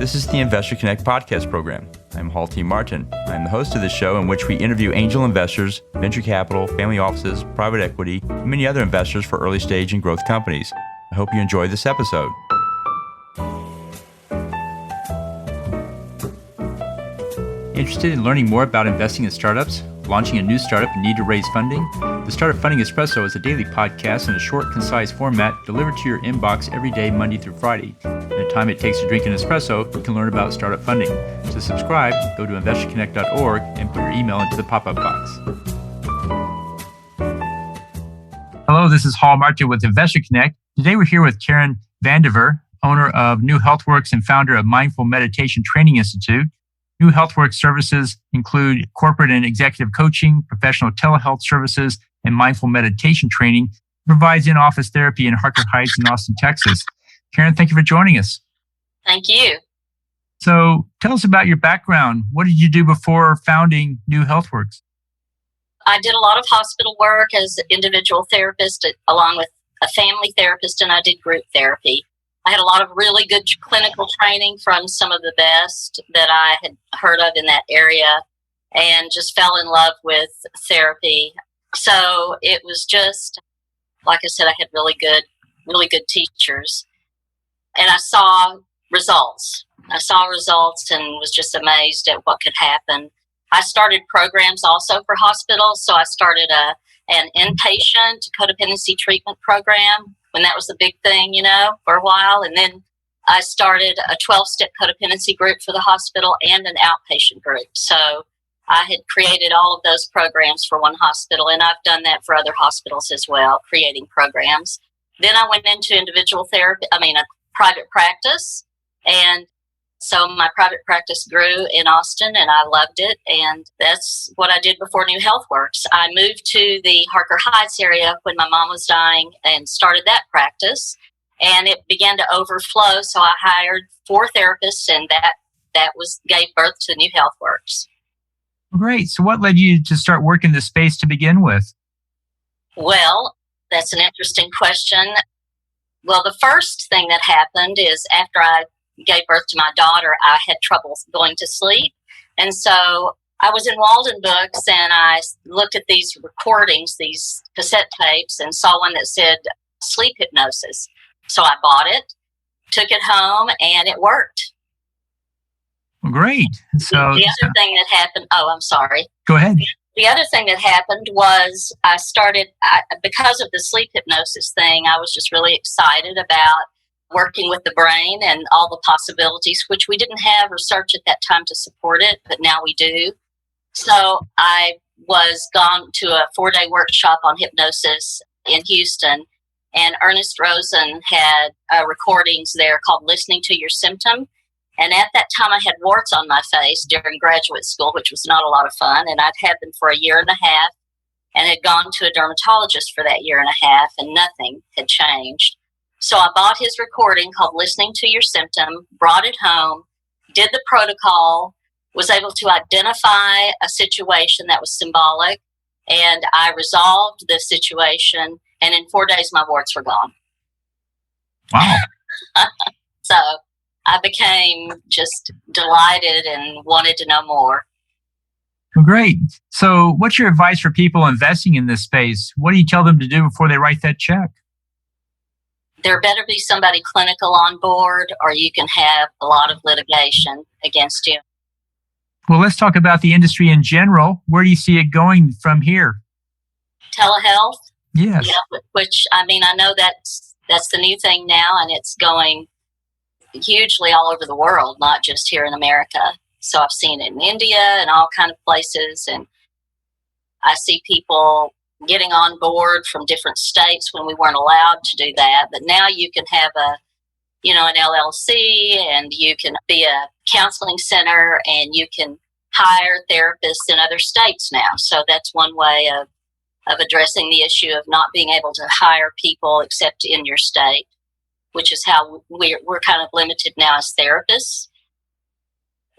This is the Investor Connect podcast program. I'm Hall T. Martin. I'm the host of this show in which we interview angel investors, venture capital, family offices, private equity, and many other investors for early stage and growth companies. I hope you enjoy this episode. Interested in learning more about investing in startups, launching a new startup and need to raise funding? The Startup Funding Espresso is a daily podcast in a short, concise format delivered to your inbox every day, Monday through Friday. In the time it takes to drink an espresso, you can learn about startup funding. To subscribe, go to investorconnect.org and put your email into the pop-up box. Hello, this is Hall Martin with Investor Connect. Today we're here with Karen Vandiver, owner of New Healthworks and founder of Mindful Meditation Training Institute. New Healthworks services include corporate and executive coaching, professional telehealth services, and mindful meditation training. It provides in-office therapy in Harker Heights in Austin, Texas. Karen, thank you for joining us. Thank you. So tell us about your background. What did you do before founding New Healthworks? I did a lot of hospital work as an individual therapist along with a family therapist, and I did group therapy. I had a lot of really good clinical training from some of the best that I had heard of in that area and just fell in love with therapy. So it was just, like I said, I had really good teachers. And I saw results. and was just amazed at what could happen. I started programs also for hospitals. So I started an inpatient codependency treatment program when that was the big thing, for a while. And then I started a 12-step codependency group for the hospital and an outpatient group. So I had created all of those programs for one hospital, and I've done that for other hospitals as well, creating programs. Then I went into individual therapy, a private practice. And so my private practice grew in Austin, and I loved it. And that's what I did before New Healthworks. I moved to the Harker Heights area when my mom was dying and started that practice. And it began to overflow. So I hired 4 therapists, and that gave birth to New Healthworks. Great. So what led you to start working this space to begin with? Well, that's an interesting question. Well, the first thing that happened is after I gave birth to my daughter, I had trouble going to sleep. And so I was in Walden Books, and I looked at these recordings, these cassette tapes, and saw one that said sleep hypnosis. So I bought it, took it home, and it worked. Great. So the other thing that happened, I'm sorry. Go ahead. The other thing that happened was because of the sleep hypnosis thing, I was just really excited about working with the brain and all the possibilities, which we didn't have research at that time to support it, but now we do. So I was gone to a 4-day workshop on hypnosis in Houston, and Ernest Rosen had recordings there called Listening to Your Symptom. And at that time, I had warts on my face during graduate school, which was not a lot of fun. And I'd had them for a year and a half and had gone to a dermatologist for that year and a half, and nothing had changed. So I bought his recording called Listening to Your Symptom, brought it home, did the protocol, was able to identify a situation that was symbolic, and I resolved the situation, and in 4 days, my warts were gone. Wow. So I became just delighted and wanted to know more. Great. So what's your advice for people investing in this space? What do you tell them to do before they write that check? There better be somebody clinical on board, or you can have a lot of litigation against you. Well, let's talk about the industry in general. Where do you see it going from here? Telehealth? Yes. Yeah, which, I know that's the new thing now, and it's going hugely all over the world, not just here in America. So I've seen it in India and all kind of places, and I see people getting on board from different states when we weren't allowed to do that. But now you can have an LLC, and you can be a counseling center, and you can hire therapists in other states now. So that's one way of addressing the issue of not being able to hire people except in your state, which is how we're kind of limited now as therapists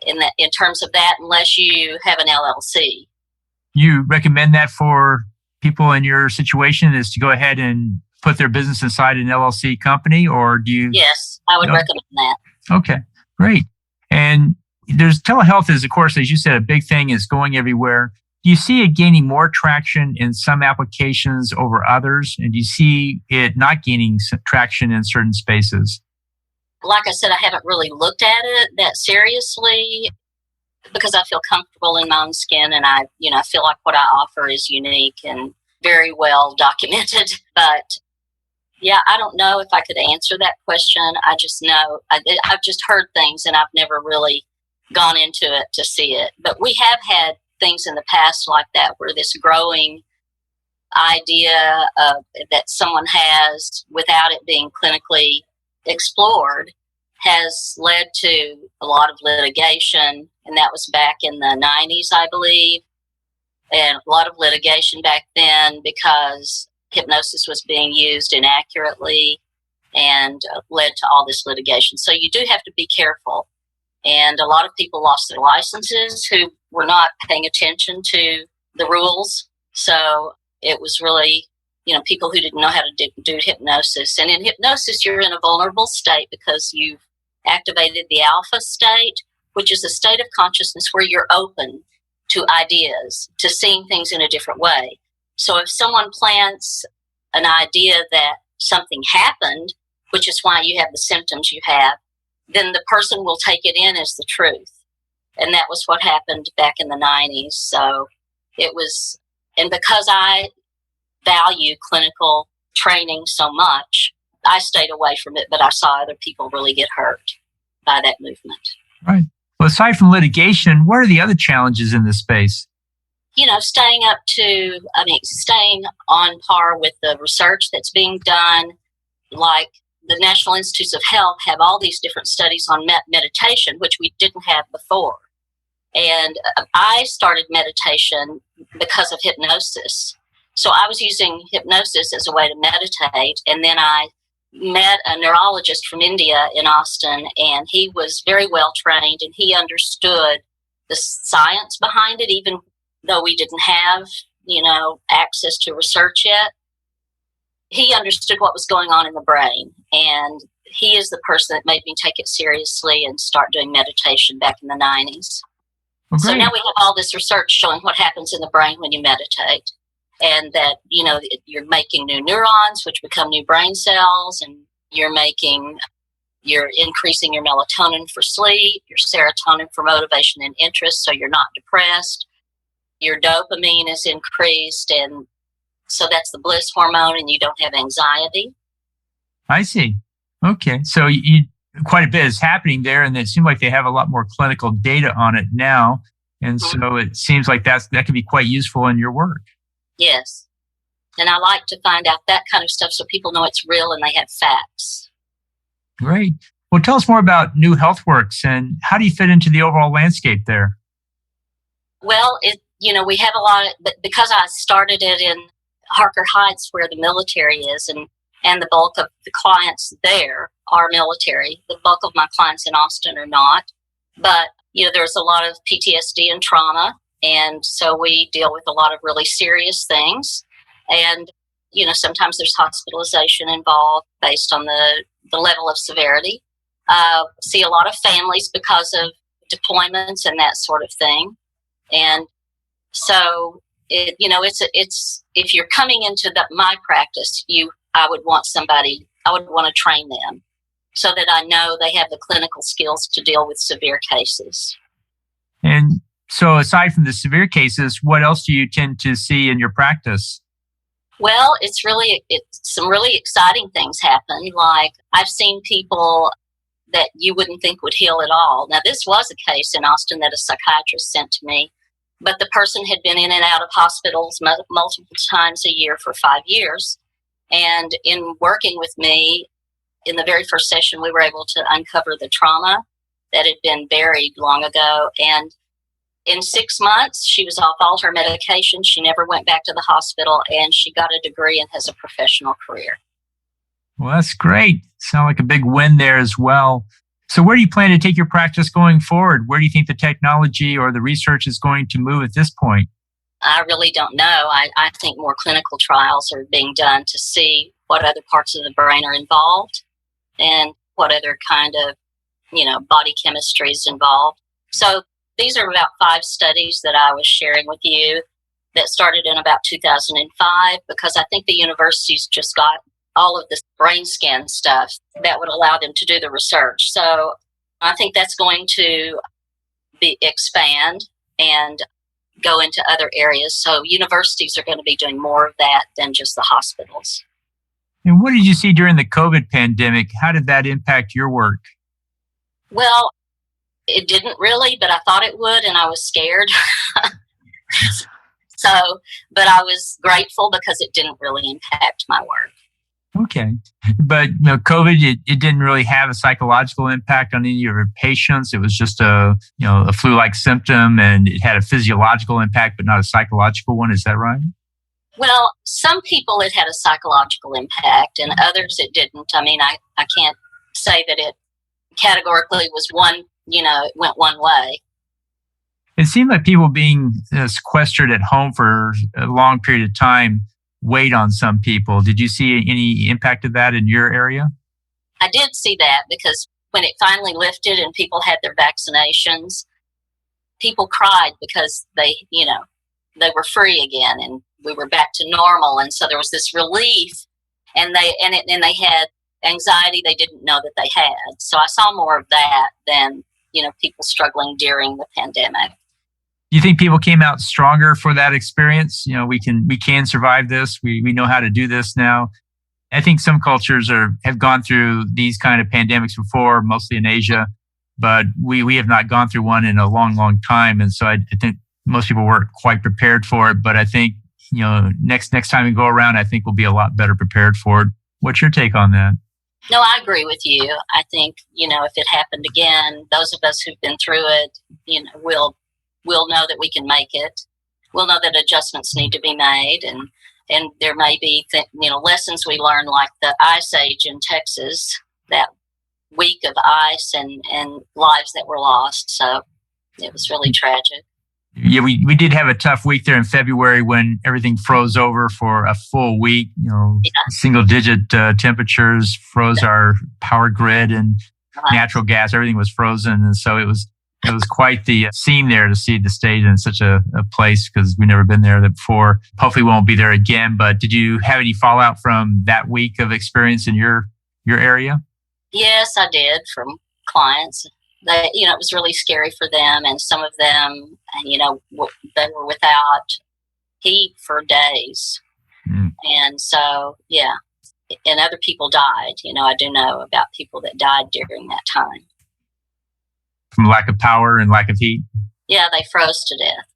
in terms of that, unless you have an LLC. You recommend that for people in your situation, is to go ahead and put their business inside an LLC company, or do you? Yes, I would recommend that. Okay, great. And there's telehealth is, of course, as you said, a big thing is going everywhere. Do you see it gaining more traction in some applications over others? And do you see it not gaining traction in certain spaces? Like I said, I haven't really looked at it that seriously because I feel comfortable in my own skin, and I feel like what I offer is unique and very well documented. But yeah, I don't know if I could answer that question. I just know I've just heard things, and I've never really gone into it to see it. But we have had things in the past like that, where this growing idea that someone has without it being clinically explored has led to a lot of litigation, and that was back in the 90s, I believe, and a lot of litigation back then because hypnosis was being used inaccurately and led to all this litigation. So you do have to be careful, and a lot of people lost their licenses who were not paying attention to the rules. So it was really, people who didn't know how to do hypnosis. And in hypnosis, you're in a vulnerable state because you've activated the alpha state, which is a state of consciousness where you're open to ideas, to seeing things in a different way. So if someone plants an idea that something happened, which is why you have the symptoms you have, then the person will take it in as the truth. And that was what happened back in the 90s. So it was, and because I value clinical training so much, I stayed away from it, but I saw other people really get hurt by that movement. Right. Well, aside from litigation, what are the other challenges in this space? Staying on par with the research that's being done, like the National Institutes of Health have all these different studies on meditation, which we didn't have before. And I started meditation because of hypnosis. So I was using hypnosis as a way to meditate. And then I met a neurologist from India in Austin, and he was very well trained, and he understood the science behind it, even though we didn't have, access to research yet. He understood what was going on in the brain, and he is the person that made me take it seriously and start doing meditation back in the 90s. Well, so now we have all this research showing what happens in the brain when you meditate, and that, you're making new neurons, which become new brain cells, and you're increasing your melatonin for sleep, your serotonin for motivation and interest, so you're not depressed. Your dopamine is increased, and so that's the bliss hormone, and you don't have anxiety. I see. Okay. So quite a bit is happening there, and it seems like they have a lot more clinical data on it now. And so it seems like that can be quite useful in your work. Yes. And I like to find out that kind of stuff so people know it's real and they have facts. Great. Well, tell us more about New Healthworks and how do you fit into the overall landscape there? Well, we have a lot but because I started it in Harker Heights, where the military is, and the bulk of the clients there are military. The bulk of my clients in Austin are not. But, there's a lot of PTSD and trauma. And so we deal with a lot of really serious things. And, sometimes there's hospitalization involved based on the level of severity. See a lot of families because of deployments and that sort of thing. And so, it's if you're coming into my practice, I would want to train them so that I know they have the clinical skills to deal with severe cases. And so aside from the severe cases, what else do you tend to see in your practice? Well, it's some really exciting things happen. Like I've seen people that you wouldn't think would heal at all. Now, this was a case in Austin that a psychiatrist sent to me, but the person had been in and out of hospitals multiple times a year for 5 years. And in working with me, in the very first session, we were able to uncover the trauma that had been buried long ago. And in 6 months, she was off all her medication. She never went back to the hospital, and she got a degree and has a professional career. Well, that's great. Sound like a big win there as well. So where do you plan to take your practice going forward? Where do you think the technology or the research is going to move at this point? I really don't know. I think more clinical trials are being done to see what other parts of the brain are involved and what other kind of body chemistry is involved. So these are about 5 studies that I was sharing with you that started in about 2005, because I think the universities just got all of this brain scan stuff that would allow them to do the research. So I think that's going to expand and go into other areas. So universities are going to be doing more of that than just the hospitals. And what did you see during the COVID pandemic? How did that impact your work? Well, it didn't really, but I thought it would, and I was scared. But I was grateful because it didn't really impact my work. Okay. But COVID, it didn't really have a psychological impact on any of your patients. It was just a flu-like symptom, and it had a physiological impact, but not a psychological one. Is that right? Well, some people it had a psychological impact, and others it didn't. I mean, I can't say that it categorically was one, it went one way. It seemed like people being sequestered at home for a long period of time weighed on some people. Did you see any impact of that in your area? I did see that, because when it finally lifted and people had their vaccinations, people cried because they were free again and we were back to normal. And so there was this relief, and they had anxiety they didn't know that they had. So I saw more of that than, people struggling during the pandemic. Do you think people came out stronger for that experience? We can survive this. We know how to do this now. I think some cultures have gone through these kind of pandemics before, mostly in Asia, but we have not gone through one in a long, long time. And so I think most people weren't quite prepared for it. But I think, next time we go around, I think we'll be a lot better prepared for it. What's your take on that? No, I agree with you. I think, if it happened again, those of us who've been through it, we'll know that we can make it. We'll know that adjustments need to be made, and there may be lessons we learn, like the ice age in Texas, that week of ice and lives that were lost. So it was really tragic. Yeah, we did have a tough week there in February when everything froze over for a full week. Single digit temperatures froze our power grid, and natural gas, everything was frozen. And so it was quite the scene there to see the state in such a place, because we've never been there before. Hopefully we won't be there again. But did you have any fallout from that week of experience in your area? Yes, I did, from clients. It was really scary for them, and some of them, they were without heat for days. And so, yeah, and other people died. I do know about people that died during that time. From lack of power and lack of heat? Yeah, they froze to death.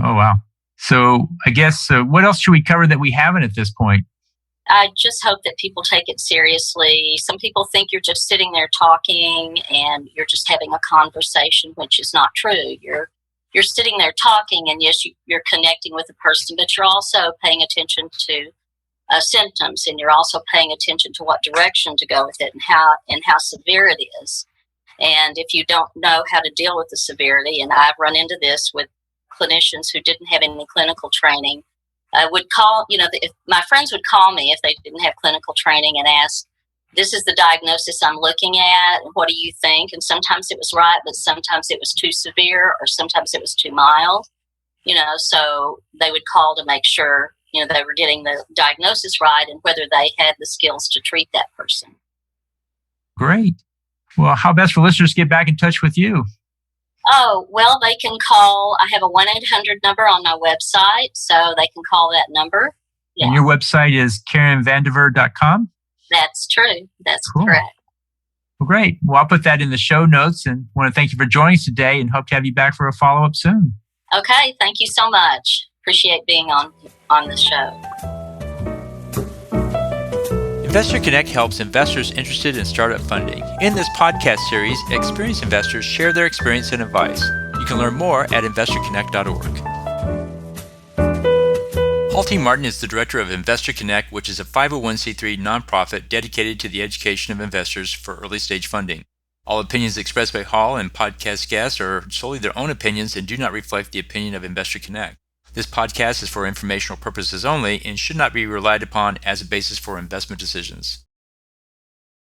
Oh, wow. So I guess, what else should we cover that we haven't at this point? I just hope that people take it seriously. Some people think you're just sitting there talking and you're just having a conversation, which is not true. You're sitting there talking, and yes, you're connecting with a person, but you're also paying attention to symptoms, and you're also paying attention to what direction to go with it and how severe it is. And if you don't know how to deal with the severity, and I've run into this with clinicians who didn't have any clinical training, would call, if my friends would call me if they didn't have clinical training and ask, this is the diagnosis I'm looking at, what do you think? And sometimes it was right, but sometimes it was too severe, or sometimes it was too mild, so they would call to make sure, they were getting the diagnosis right and whether they had the skills to treat that person. Great. Well, how best for listeners to get back in touch with you? Oh, well, they can call. I have a 1-800 number on my website, so they can call that number. Yeah. And your website is KarenVandiver.com? That's true. That's cool. Correct. Well, great. Well, I'll put that in the show notes, and want to thank you for joining us today, and hope to have you back for a follow-up soon. Okay. Thank you so much. Appreciate being on the show. Investor Connect helps investors interested in startup funding. In this podcast series, experienced investors share their experience and advice. You can learn more at investorconnect.org. Paul T. Martin is the director of Investor Connect, which is a 501c3 nonprofit dedicated to the education of investors for early-stage funding. All opinions expressed by Hall and podcast guests are solely their own opinions and do not reflect the opinion of Investor Connect. This podcast is for informational purposes only and should not be relied upon as a basis for investment decisions.